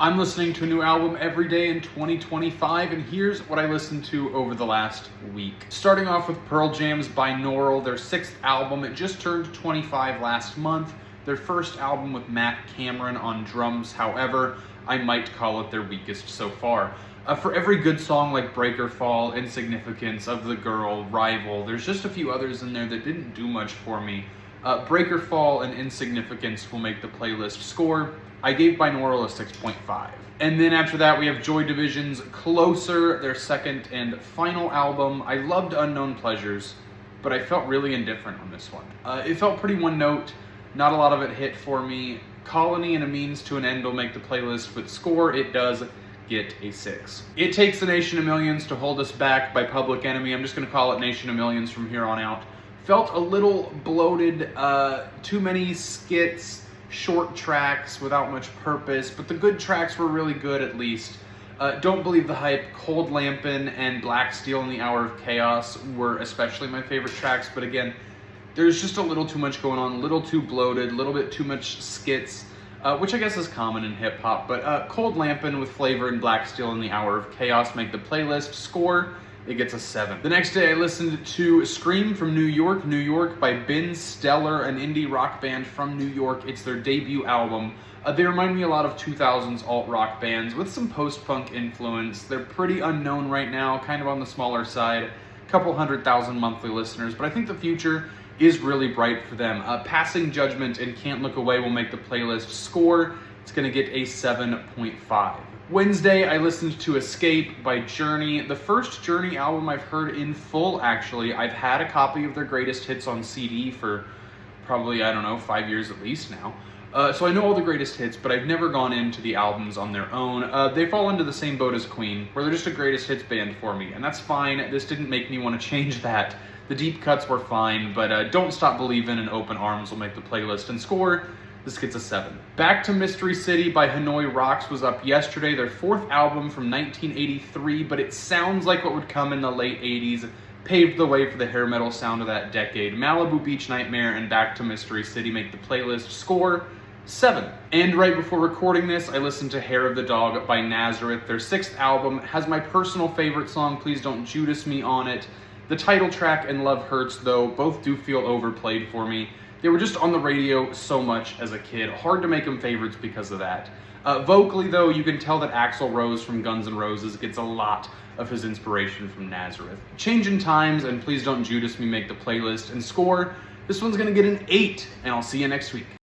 I'm listening to a new album every day in 2025, and here's what I listened to over the last week. Starting off with Pearl Jam's Binaural, their 6th album. It just turned 25 last month. Their first album with Matt Cameron on drums, however, I might call it their weakest so far. For every good song like Break or Fall, Insignificance, Of the Girl, Rival, there's just a few others in there that didn't do much for me. Break or Fall and Insignificance will make the playlist score. I gave Binaural a 6.5. And then after that, we have Joy Division's Closer, their second and final album. I loved Unknown Pleasures, but I felt really indifferent on this one. It felt pretty one note. Not a lot of it hit for me. Colony and A Means to an End will make the playlist, but score, it does get a 6. It Takes a Nation of Millions to Hold Us Back by Public Enemy. I'm just going to call it Nation of Millions from here on out. Felt a little bloated, too many skits, short tracks without much purpose, but the good tracks were really good at least. Don't Believe the Hype, Cold Lampin', and Black Steel in the Hour of Chaos were especially my favorite tracks, but again, there's just a little too much going on, a little too bloated, a little bit too much skits, which I guess is common in hip-hop, but Cold Lampin' with Flavor and Black Steel in the Hour of Chaos make the playlist score. It gets a 7. The next day I listened to Scream from New York, New York by Ben Stellar, an indie rock band from New York. It's their debut album. They remind me a lot of 2000s alt-rock bands with some post-punk influence. They're pretty unknown right now, kind of on the smaller side. A couple 100,000 monthly listeners, but I think the future is really bright for them. Passing Judgment and Can't Look Away will make the playlist score. It's going to get a 7.5. Wednesday, I listened to Escape by Journey, the first Journey album I've heard in full, actually. I've had a copy of their greatest hits on CD for probably, 5 years at least now. So I know all the greatest hits, but I've never gone into the albums on their own. They fall into the same boat as Queen, where they're just a greatest hits band for me, and that's fine. This didn't make me want to change that. The deep cuts were fine, but Don't Stop Believin' and Open Arms will make the playlist and score. This gets a 7. Back to Mystery City by Hanoi Rocks was up yesterday, their 4th album from 1983, but it sounds like what would come in the late 80s, paved the way for the hair metal sound of that decade. Malibu Beach Nightmare and Back to Mystery City make the playlist score. 7. And right before recording this, I listened to Hair of the Dog by Nazareth. Their 6th album has my personal favorite song, Please Don't Judas Me, on it. The title track and Love Hurts, though, both do feel overplayed for me. They were just on the radio so much as a kid. Hard to make them favorites because of that. Vocally, though, you can tell that Axl Rose from Guns N' Roses gets a lot of his inspiration from Nazareth. Changing Times and Please Don't Judas Me make the playlist and score. This one's going to get an 8, and I'll see you next week.